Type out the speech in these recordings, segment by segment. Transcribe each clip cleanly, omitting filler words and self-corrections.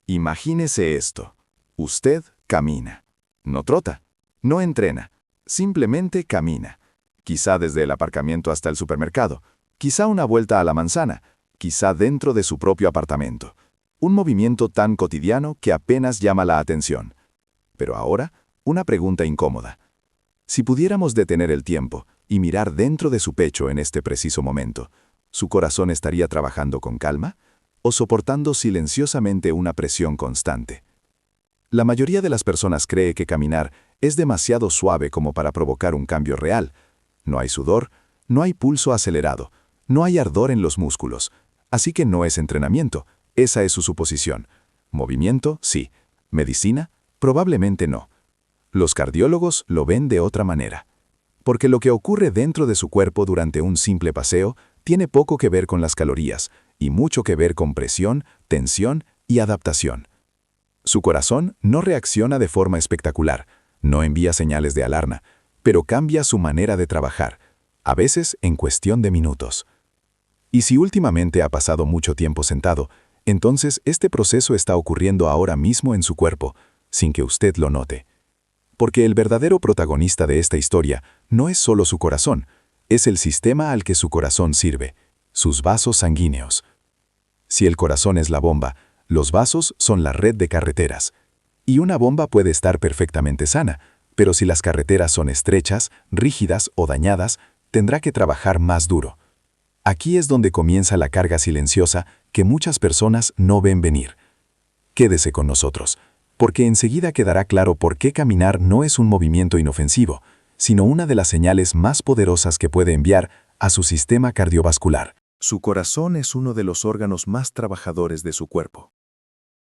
Imagínese esto. Usted camina. No trota, no entrena, simplemente camina. Quizá desde el aparcamiento hasta el supermercado, quizá una vuelta a la manzana, quizá dentro de su propio apartamento. Un movimiento tan cotidiano que apenas llama la atención. Pero ahora, una pregunta incómoda. Si pudiéramos detener el tiempo y mirar dentro de su pecho en este preciso momento, ¿su corazón estaría trabajando con calma o soportando silenciosamente una presión constante? La mayoría de las personas cree que caminar es demasiado suave como para provocar un cambio real. No hay sudor, no hay pulso acelerado, no hay ardor en los músculos, así que no es entrenamiento, esa es su suposición. ¿Movimiento? Sí. ¿Medicina? Probablemente no. Los cardiólogos lo ven de otra manera. Porque lo que ocurre dentro de su cuerpo durante un simple paseo tiene poco que ver con las calorías y mucho que ver con presión, tensión y adaptación. Su corazón no reacciona de forma espectacular, no envía señales de alarma, pero cambia su manera de trabajar, a veces en cuestión de minutos. Y si últimamente ha pasado mucho tiempo sentado, entonces este proceso está ocurriendo ahora mismo en su cuerpo, sin que usted lo note. Porque el verdadero protagonista de esta historia no es solo su corazón, es el sistema al que su corazón sirve, sus vasos sanguíneos. Si el corazón es la bomba, los vasos son la red de carreteras. Y una bomba puede estar perfectamente sana, pero si las carreteras son estrechas, rígidas o dañadas, tendrá que trabajar más duro. Aquí es donde comienza la carga silenciosa que muchas personas no ven venir. Quédese con nosotros, porque enseguida quedará claro por qué caminar no es un movimiento inofensivo, sino una de las señales más poderosas que puede enviar a su sistema cardiovascular. Su corazón es uno de los órganos más trabajadores de su cuerpo.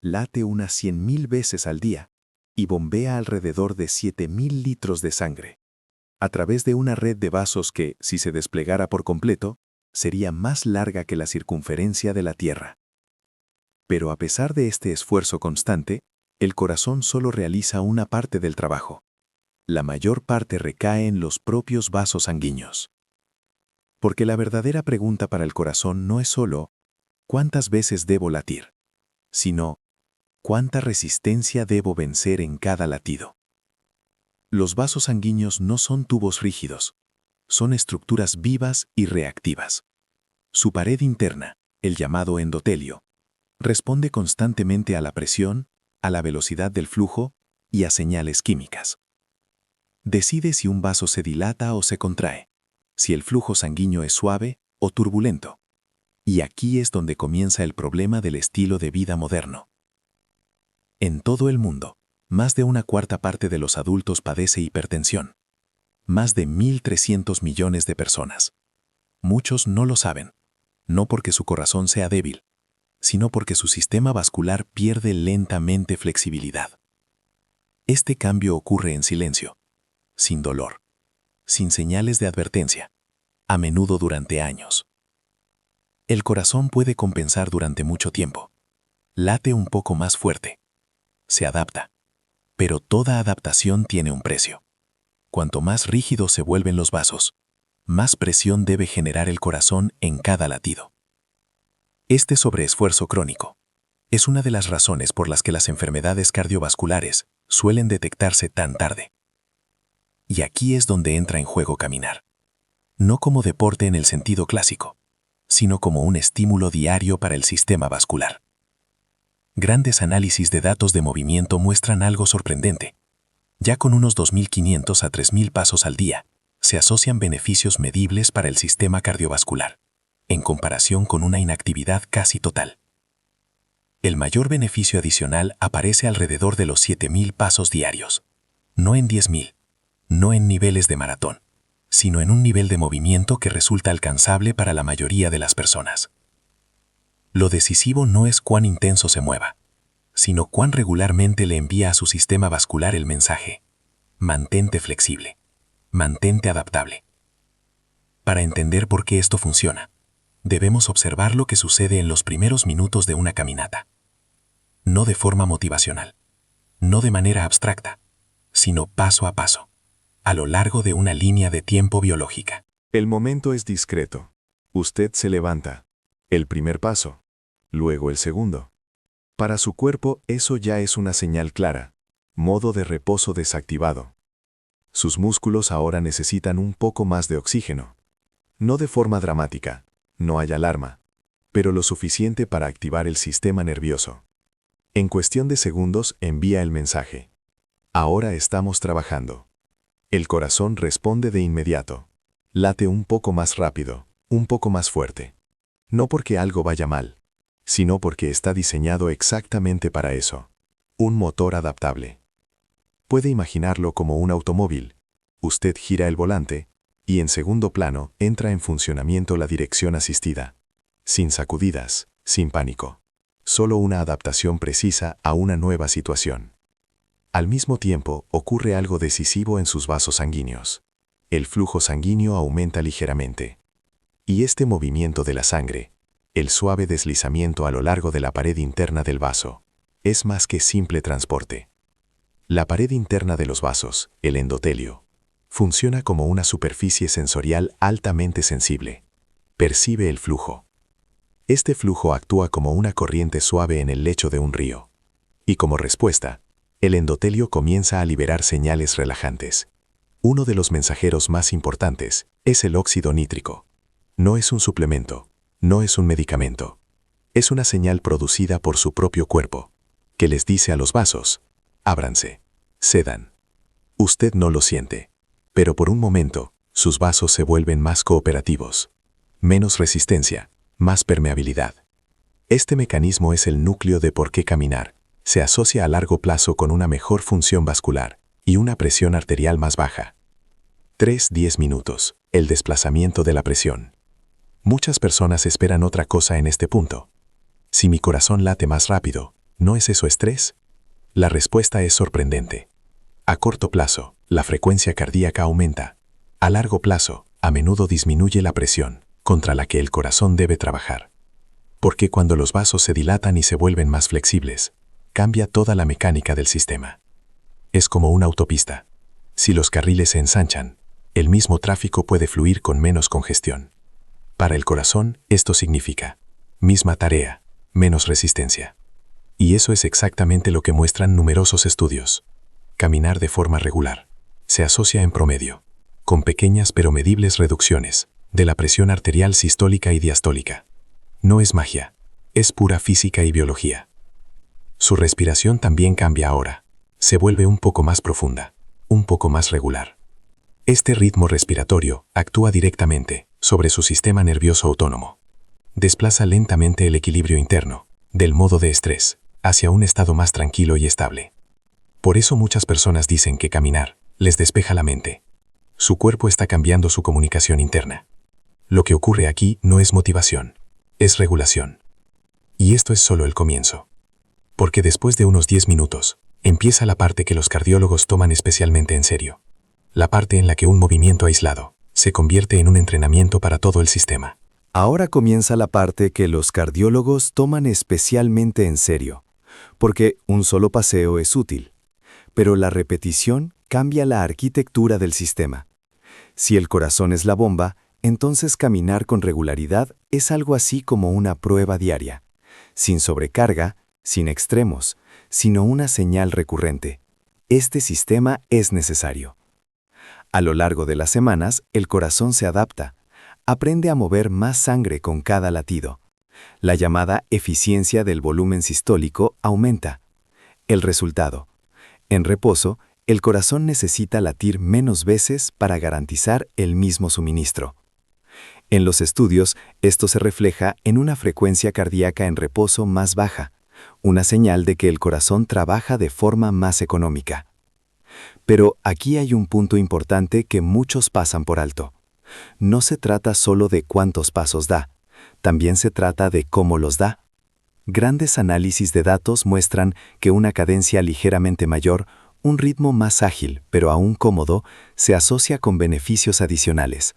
Late unas 100.000 veces al día y bombea alrededor de 7.000 litros de sangre, a través de una red de vasos que, si se desplegara por completo, sería más larga que la circunferencia de la Tierra. Pero a pesar de este esfuerzo constante, el corazón solo realiza una parte del trabajo. La mayor parte recae en los propios vasos sanguíneos. Porque la verdadera pregunta para el corazón no es solo ¿cuántas veces debo latir?, sino ¿cuánta resistencia debo vencer en cada latido? Los vasos sanguíneos no son tubos rígidos, son estructuras vivas y reactivas. Su pared interna, el llamado endotelio, responde constantemente a la presión, a la velocidad del flujo y a señales químicas. Decide si un vaso se dilata o se contrae, si el flujo sanguíneo es suave o turbulento. Y aquí es donde comienza el problema del estilo de vida moderno. En todo el mundo, más de una cuarta parte de los adultos padece hipertensión. Más de 1.300 millones de personas. Muchos no lo saben, no porque su corazón sea débil, sino porque su sistema vascular pierde lentamente flexibilidad. Este cambio ocurre en silencio, sin dolor, sin señales de advertencia, a menudo durante años. El corazón puede compensar durante mucho tiempo. Late un poco más fuerte. Se adapta. Pero toda adaptación tiene un precio. Cuanto más rígidos se vuelven los vasos, más presión debe generar el corazón en cada latido. Este sobreesfuerzo crónico es una de las razones por las que las enfermedades cardiovasculares suelen detectarse tan tarde. Y aquí es donde entra en juego caminar. No como deporte en el sentido clásico, sino como un estímulo diario para el sistema vascular. Grandes análisis de datos de movimiento muestran algo sorprendente. Ya con unos 2.500 a 3.000 pasos al día, se asocian beneficios medibles para el sistema cardiovascular, en comparación con una inactividad casi total. El mayor beneficio adicional aparece alrededor de los 7.000 pasos diarios, no en 10.000, no en niveles de maratón, sino en un nivel de movimiento que resulta alcanzable para la mayoría de las personas. Lo decisivo no es cuán intenso se mueva, sino cuán regularmente le envía a su sistema vascular el mensaje: mantente flexible, mantente adaptable. Para entender por qué esto funciona, debemos observar lo que sucede en los primeros minutos de una caminata. No de forma motivacional, no de manera abstracta, sino paso a paso, a lo largo de una línea de tiempo biológica. El momento es discreto. Usted se levanta. El primer paso. Luego el segundo. Para su cuerpo, eso ya es una señal clara. Modo de reposo desactivado. Sus músculos ahora necesitan un poco más de oxígeno. No de forma dramática, no hay alarma, pero lo suficiente para activar el sistema nervioso. En cuestión de segundos envía el mensaje. Ahora estamos trabajando. El corazón responde de inmediato. Late un poco más rápido, un poco más fuerte. No porque algo vaya mal, sino porque está diseñado exactamente para eso. Un motor adaptable. Puede imaginarlo como un automóvil. Usted gira el volante, y en segundo plano entra en funcionamiento la dirección asistida. Sin sacudidas, sin pánico. Solo una adaptación precisa a una nueva situación. Al mismo tiempo, ocurre algo decisivo en sus vasos sanguíneos. El flujo sanguíneo aumenta ligeramente. Y este movimiento de la sangre, el suave deslizamiento a lo largo de la pared interna del vaso, es más que simple transporte. La pared interna de los vasos, el endotelio, funciona como una superficie sensorial altamente sensible. Percibe el flujo. Este flujo actúa como una corriente suave en el lecho de un río. Y como respuesta, el endotelio comienza a liberar señales relajantes. Uno de los mensajeros más importantes es el óxido nítrico. No es un suplemento, no es un medicamento. Es una señal producida por su propio cuerpo, que les dice a los vasos: ábranse, cedan. Usted no lo siente, pero por un momento, sus vasos se vuelven más cooperativos. Menos resistencia, más permeabilidad. Este mecanismo es el núcleo de por qué caminar. Se asocia a largo plazo con una mejor función vascular y una presión arterial más baja. 3-10 minutos, el desplazamiento de la presión. Muchas personas esperan otra cosa en este punto. Si mi corazón late más rápido, ¿no es eso estrés? La respuesta es sorprendente. A corto plazo, la frecuencia cardíaca aumenta. A largo plazo, a menudo disminuye la presión contra la que el corazón debe trabajar. Porque cuando los vasos se dilatan y se vuelven más flexibles, cambia toda la mecánica del sistema. Es como una autopista. Si los carriles se ensanchan, el mismo tráfico puede fluir con menos congestión. Para el corazón, esto significa misma tarea, menos resistencia. Y eso es exactamente lo que muestran numerosos estudios. Caminar de forma regular se asocia en promedio, con pequeñas pero medibles reducciones, de la presión arterial sistólica y diastólica. No es magia, es pura física y biología. Su respiración también cambia ahora. Se vuelve un poco más profunda, un poco más regular. Este ritmo respiratorio actúa directamente sobre su sistema nervioso autónomo. Desplaza lentamente el equilibrio interno, del modo de estrés, hacia un estado más tranquilo y estable. Por eso muchas personas dicen que caminar les despeja la mente. Su cuerpo está cambiando su comunicación interna. Lo que ocurre aquí no es motivación, es regulación. Y esto es solo el comienzo. Porque después de unos 10 minutos, empieza la parte que los cardiólogos toman especialmente en serio. La parte en la que un movimiento aislado se convierte en un entrenamiento para todo el sistema. Ahora comienza la parte que los cardiólogos toman especialmente en serio, porque un solo paseo es útil, pero la repetición cambia la arquitectura del sistema. Si el corazón es la bomba, entonces caminar con regularidad es algo así como una prueba diaria, sin sobrecarga, sin extremos, sino una señal recurrente. Este sistema es necesario. A lo largo de las semanas, el corazón se adapta, aprende a mover más sangre con cada latido. La llamada eficiencia del volumen sistólico aumenta. El resultado: en reposo, el corazón necesita latir menos veces para garantizar el mismo suministro. En los estudios, esto se refleja en una frecuencia cardíaca en reposo más baja, una señal de que el corazón trabaja de forma más económica. Pero aquí hay un punto importante que muchos pasan por alto. No se trata solo de cuántos pasos da, también se trata de cómo los da. Grandes análisis de datos muestran que una cadencia ligeramente mayor, un ritmo más ágil, pero aún cómodo, se asocia con beneficios adicionales.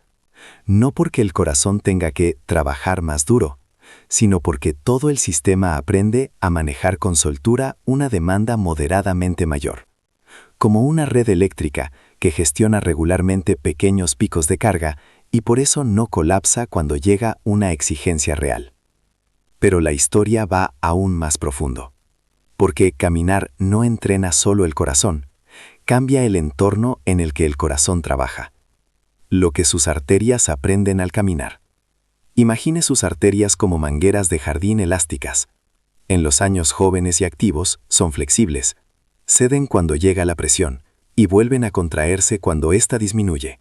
No porque el corazón tenga que trabajar más duro, sino porque todo el sistema aprende a manejar con soltura una demanda moderadamente mayor. Como una red eléctrica que gestiona regularmente pequeños picos de carga y por eso no colapsa cuando llega una exigencia real. Pero la historia va aún más profundo. porque caminar no entrena solo el corazón, cambia el entorno en el que el corazón trabaja. Lo que sus arterias aprenden al caminar. Imagine sus arterias como mangueras de jardín elásticas. En los años jóvenes y activos son flexibles, ceden cuando llega la presión y vuelven a contraerse cuando ésta disminuye.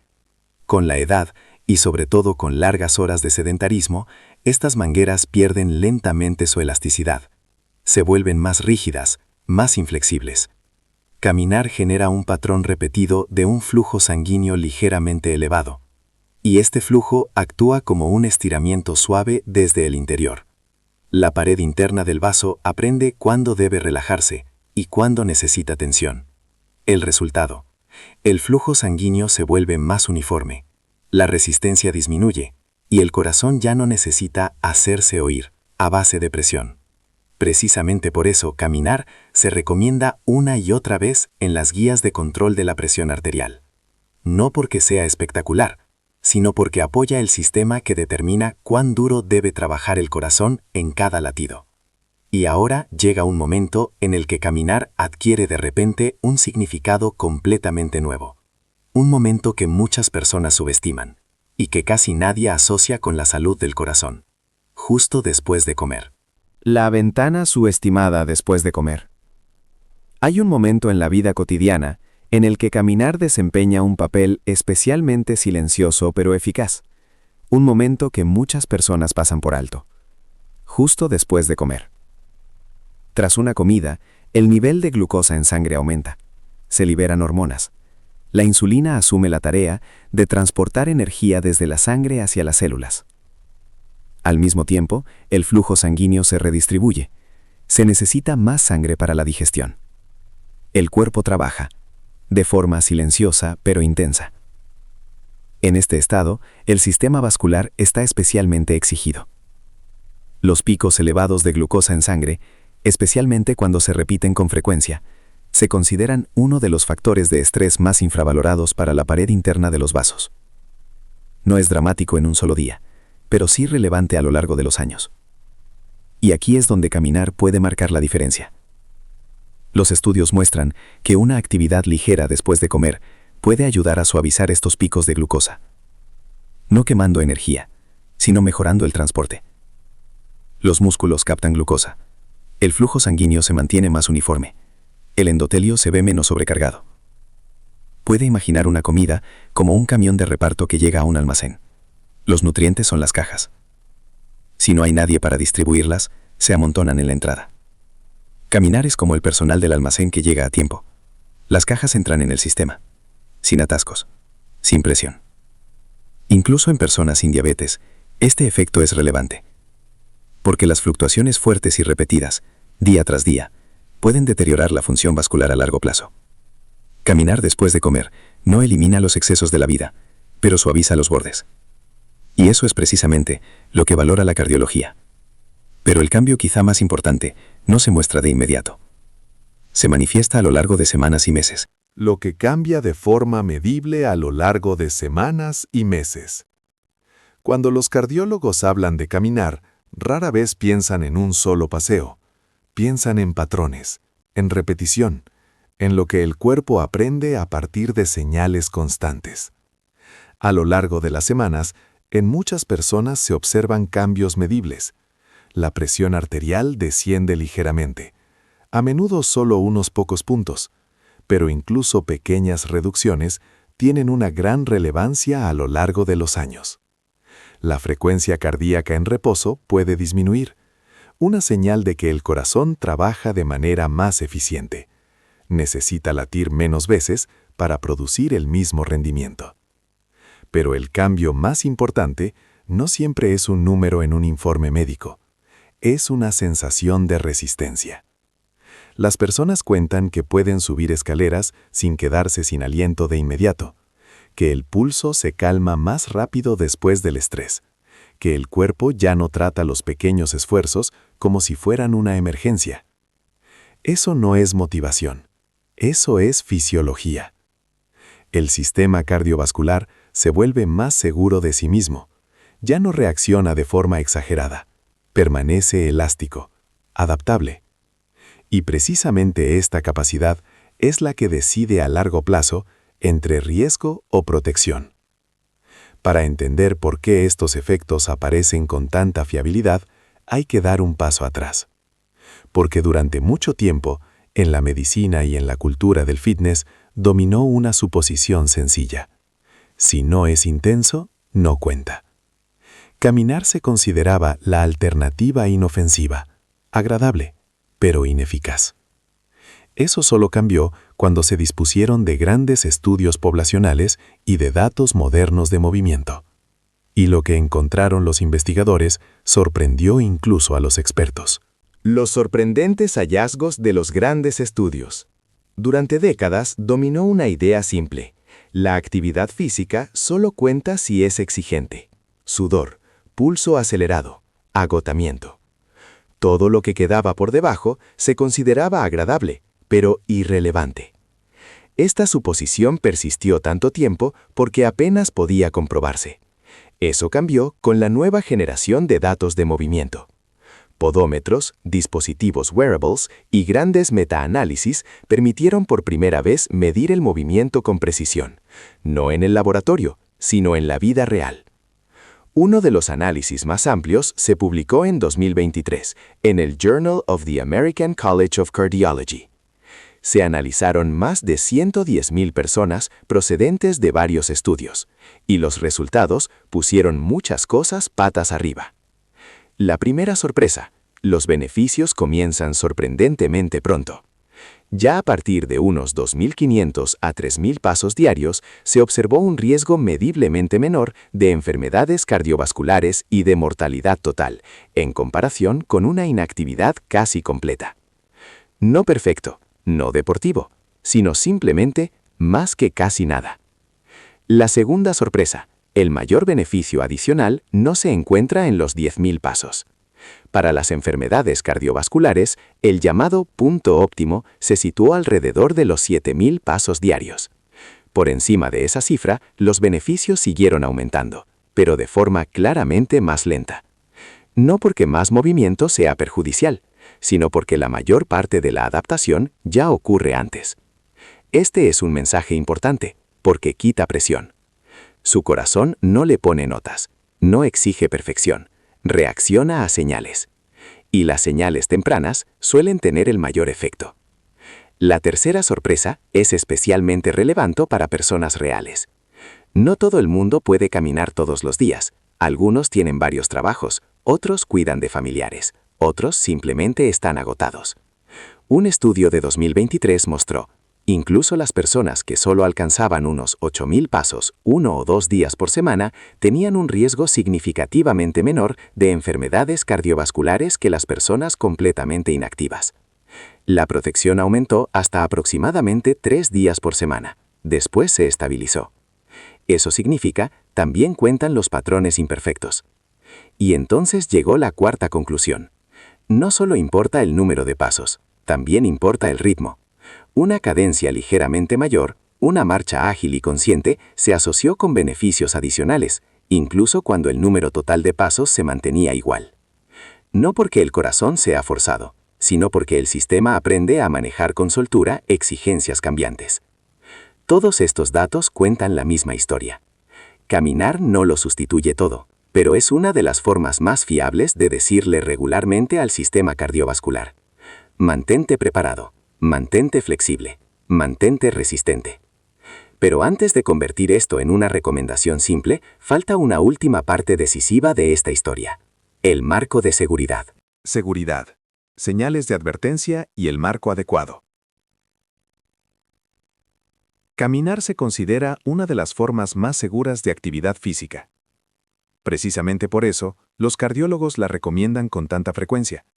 Con la edad, y sobre todo con largas horas de sedentarismo, estas mangueras pierden lentamente su elasticidad. Se vuelven más rígidas, más inflexibles. Caminar genera un patrón repetido de un flujo sanguíneo ligeramente elevado, y este flujo actúa como un estiramiento suave desde el interior. La pared interna del vaso aprende cuándo debe relajarse y cuándo necesita tensión. El resultado: el flujo sanguíneo se vuelve más uniforme, la resistencia disminuye y el corazón ya no necesita hacerse oír a base de presión. Precisamente por eso, caminar se recomienda una y otra vez en las guías de control de la presión arterial. No porque sea espectacular, sino porque apoya el sistema que determina cuán duro debe trabajar el corazón en cada latido. Y ahora llega un momento en el que caminar adquiere de repente un significado completamente nuevo. Un momento que muchas personas subestiman y que casi nadie asocia con la salud del corazón. Justo después de comer. La ventana subestimada después de comer. Hay un momento en la vida cotidiana en el que caminar desempeña un papel especialmente silencioso pero eficaz. Un momento que muchas personas pasan por alto. Justo después de comer. Tras una comida, el nivel de glucosa en sangre aumenta. Se liberan hormonas. La insulina asume la tarea de transportar energía desde la sangre hacia las células. Al mismo tiempo, el flujo sanguíneo se redistribuye. Se necesita más sangre para la digestión. El cuerpo trabaja, de forma silenciosa pero intensa. En este estado, el sistema vascular está especialmente exigido. Los picos elevados de glucosa en sangre, especialmente cuando se repiten con frecuencia, se consideran uno de los factores de estrés más infravalorados para la pared interna de los vasos. No es dramático en un solo día, pero sí relevante a lo largo de los años. Y aquí es donde caminar puede marcar la diferencia. Los estudios muestran que una actividad ligera después de comer puede ayudar a suavizar estos picos de glucosa. No quemando energía, sino mejorando el transporte. Los músculos captan glucosa. El flujo sanguíneo se mantiene más uniforme. El endotelio se ve menos sobrecargado. Puede imaginar una comida como un camión de reparto que llega a un almacén. Los nutrientes son las cajas. Si no hay nadie para distribuirlas, se amontonan en la entrada. Caminar es como el personal del almacén que llega a tiempo. Las cajas entran en el sistema, sin atascos, sin presión. Incluso en personas sin diabetes, este efecto es relevante, porque las fluctuaciones fuertes y repetidas, día tras día, pueden deteriorar la función vascular a largo plazo. Caminar después de comer no elimina los excesos de la vida, pero suaviza los bordes. Y eso es precisamente lo que valora la cardiología. Pero el cambio quizá más importante no se muestra de inmediato. Se manifiesta a lo largo de semanas y meses. Lo que cambia de forma medible a lo largo de semanas y meses. Cuando los cardiólogos hablan de caminar, rara vez piensan en un solo paseo. Piensan en patrones, en repetición, en lo que el cuerpo aprende a partir de señales constantes. A lo largo de las semanas, en muchas personas se observan cambios medibles. La presión arterial desciende ligeramente, a menudo solo unos pocos puntos, pero incluso pequeñas reducciones tienen una gran relevancia a lo largo de los años. La frecuencia cardíaca en reposo puede disminuir, una señal de que el corazón trabaja de manera más eficiente. Necesita latir menos veces para producir el mismo rendimiento. Pero el cambio más importante no siempre es un número en un informe médico. Es una sensación de resistencia. Las personas cuentan que pueden subir escaleras sin quedarse sin aliento de inmediato, que el pulso se calma más rápido después del estrés, que el cuerpo ya no trata los pequeños esfuerzos como si fueran una emergencia. Eso no es motivación, eso es fisiología. El sistema cardiovascular se vuelve más seguro de sí mismo, ya no reacciona de forma exagerada, permanece elástico, adaptable. Y precisamente esta capacidad es la que decide a largo plazo entre riesgo o protección. Para entender por qué estos efectos aparecen con tanta fiabilidad, hay que dar un paso atrás. Porque durante mucho tiempo, en la medicina y en la cultura del fitness, dominó una suposición sencilla. Si no es intenso, no cuenta. Caminar se consideraba la alternativa inofensiva, agradable, pero ineficaz. Eso solo cambió cuando se dispusieron de grandes estudios poblacionales y de datos modernos de movimiento. Y lo que encontraron los investigadores sorprendió incluso a los expertos. Los sorprendentes hallazgos de los grandes estudios. Durante décadas dominó una idea simple. La actividad física solo cuenta si es exigente. Sudor, pulso acelerado, agotamiento. Todo lo que quedaba por debajo se consideraba agradable, pero irrelevante. Esta suposición persistió tanto tiempo porque apenas podía comprobarse. Eso cambió con la nueva generación de datos de movimiento. Podómetros, dispositivos wearables y grandes metaanálisis permitieron por primera vez medir el movimiento con precisión, no en el laboratorio, sino en la vida real. Uno de los análisis más amplios se publicó en 2023 en el Journal of the American College of Cardiology. Se analizaron más de 110,000 personas procedentes de varios estudios, y los resultados pusieron muchas cosas patas arriba. La primera sorpresa: los beneficios comienzan sorprendentemente pronto. Ya a partir de unos 2.500 a 3.000 pasos diarios, se observó un riesgo mediblemente menor de enfermedades cardiovasculares y de mortalidad total, en comparación con una inactividad casi completa. No perfecto, no deportivo, sino simplemente más que casi nada. La segunda sorpresa: el mayor beneficio adicional no se encuentra en los 10.000 pasos. Para las enfermedades cardiovasculares, el llamado punto óptimo se situó alrededor de los 7.000 pasos diarios. Por encima de esa cifra, los beneficios siguieron aumentando, pero de forma claramente más lenta. No porque más movimiento sea perjudicial, sino porque la mayor parte de la adaptación ya ocurre antes. Este es un mensaje importante, porque quita presión. Su corazón no le pone notas, no exige perfección, reacciona a señales. Y las señales tempranas suelen tener el mayor efecto. La tercera sorpresa es especialmente relevante para personas reales. No todo el mundo puede caminar todos los días. Algunos tienen varios trabajos, otros cuidan de familiares, otros simplemente están agotados. Un estudio de 2023 mostró: incluso las personas que solo alcanzaban unos 8.000 pasos 1 o 2 días por semana tenían un riesgo significativamente menor de enfermedades cardiovasculares que las personas completamente inactivas. La protección aumentó hasta aproximadamente 3 días por semana. Después se estabilizó. Eso significa, también cuentan los patrones imperfectos. Y entonces llegó la cuarta conclusión. No solo importa el número de pasos, también importa el ritmo. Una cadencia ligeramente mayor, una marcha ágil y consciente, se asoció con beneficios adicionales, incluso cuando el número total de pasos se mantenía igual. No porque el corazón sea forzado, sino porque el sistema aprende a manejar con soltura exigencias cambiantes. Todos estos datos cuentan la misma historia. Caminar no lo sustituye todo, pero es una de las formas más fiables de decirle regularmente al sistema cardiovascular: mantente preparado. Mantente flexible, mantente resistente. Pero antes de convertir esto en una recomendación simple, falta una última parte decisiva de esta historia: el marco de seguridad. Seguridad, señales de advertencia y el marco adecuado. Caminar se considera una de las formas más seguras de actividad física. Precisamente por eso, los cardiólogos la recomiendan con tanta frecuencia.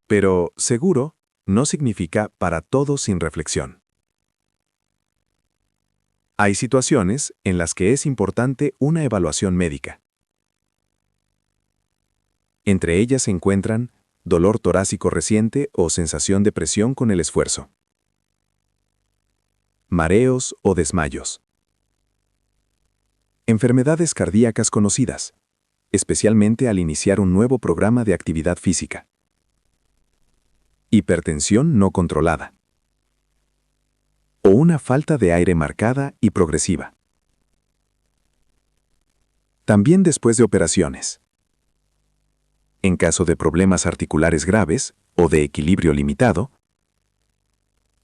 Pero seguro no significa para todos sin reflexión. Hay situaciones en las que es importante una evaluación médica. Entre ellas se encuentran dolor torácico reciente o sensación de presión con el esfuerzo, mareos o desmayos, enfermedades cardíacas conocidas, especialmente al iniciar un nuevo programa de actividad física, hipertensión no controlada, o una falta de aire marcada y progresiva. También después de operaciones. En caso de problemas articulares graves o de equilibrio limitado,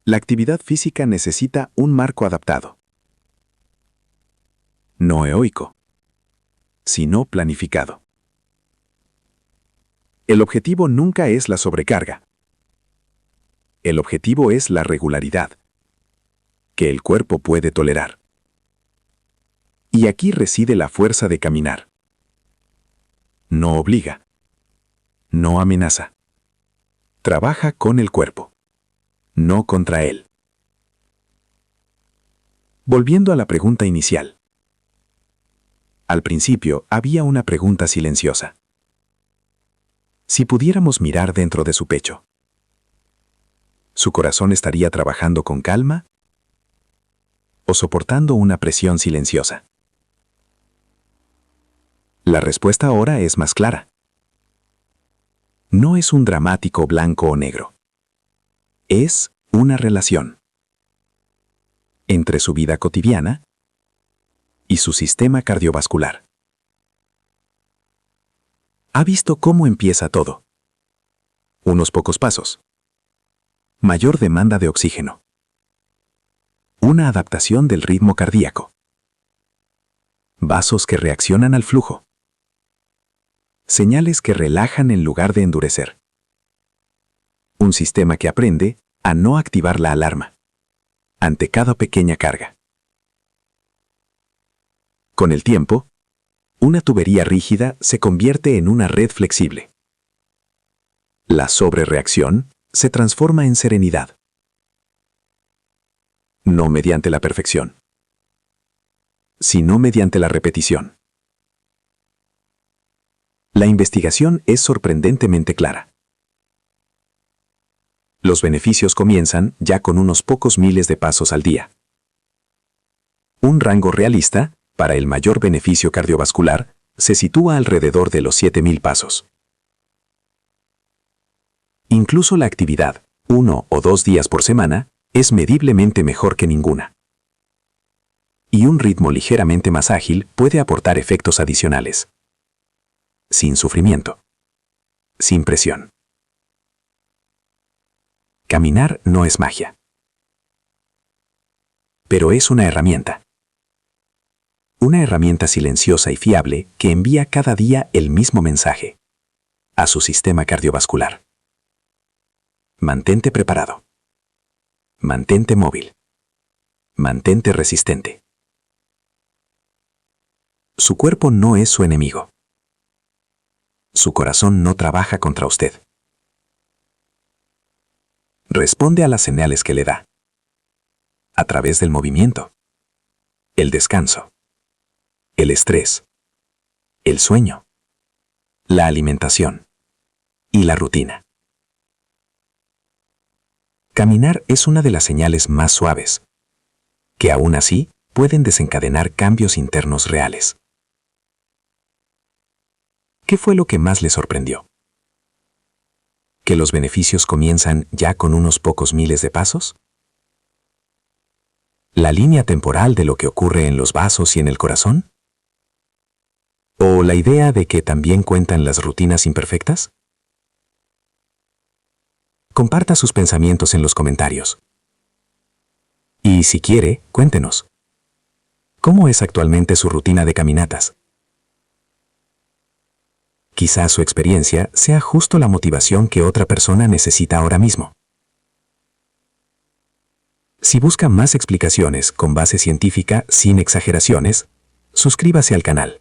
la actividad física necesita un marco adaptado. No eoico, sino planificado. El objetivo nunca es la sobrecarga. El objetivo es la regularidad, que el cuerpo puede tolerar. Y aquí reside la fuerza de caminar. No obliga. No amenaza. Trabaja con el cuerpo, no contra él. Volviendo a la pregunta inicial. Al principio había una pregunta silenciosa. Si pudiéramos mirar dentro de su pecho, ¿su corazón estaría trabajando con calma o soportando una presión silenciosa? La respuesta ahora es más clara. No es un dramático blanco o negro. Es una relación entre su vida cotidiana y su sistema cardiovascular. ¿Ha visto cómo empieza todo? Unos pocos pasos. Mayor demanda de oxígeno. Una adaptación del ritmo cardíaco. Vasos que reaccionan al flujo. Señales que relajan en lugar de endurecer. Un sistema que aprende a no activar la alarma ante cada pequeña carga. Con el tiempo, una tubería rígida se convierte en una red flexible. La sobrereacción se transforma en serenidad. No mediante la perfección, sino mediante la repetición. La investigación es sorprendentemente clara. Los beneficios comienzan ya con unos pocos miles de pasos al día. Un rango realista, para el mayor beneficio cardiovascular, se sitúa alrededor de los 7.000 pasos. Incluso la actividad, 1 o 2 días por semana, es mediblemente mejor que ninguna. Y un ritmo ligeramente más ágil puede aportar efectos adicionales. Sin sufrimiento. Sin presión. Caminar no es magia. Pero es una herramienta. Una herramienta silenciosa y fiable que envía cada día el mismo mensaje a su sistema cardiovascular. Mantente preparado. Mantente móvil. Mantente resistente. Su cuerpo no es su enemigo. Su corazón no trabaja contra usted. Responde a las señales que le da. A través del movimiento, el descanso, el estrés, el sueño, la alimentación y la rutina. Caminar es una de las señales más suaves, que aún así pueden desencadenar cambios internos reales. ¿Qué fue lo que más le sorprendió? ¿Que los beneficios comienzan ya con unos pocos miles de pasos? ¿La línea temporal de lo que ocurre en los vasos y en el corazón? ¿O la idea de que también cuentan las rutinas imperfectas? Comparta sus pensamientos en los comentarios. Y si quiere, cuéntenos. ¿Cómo es actualmente su rutina de caminatas? Quizá su experiencia sea justo la motivación que otra persona necesita ahora mismo. Si busca más explicaciones con base científica sin exageraciones, suscríbase al canal.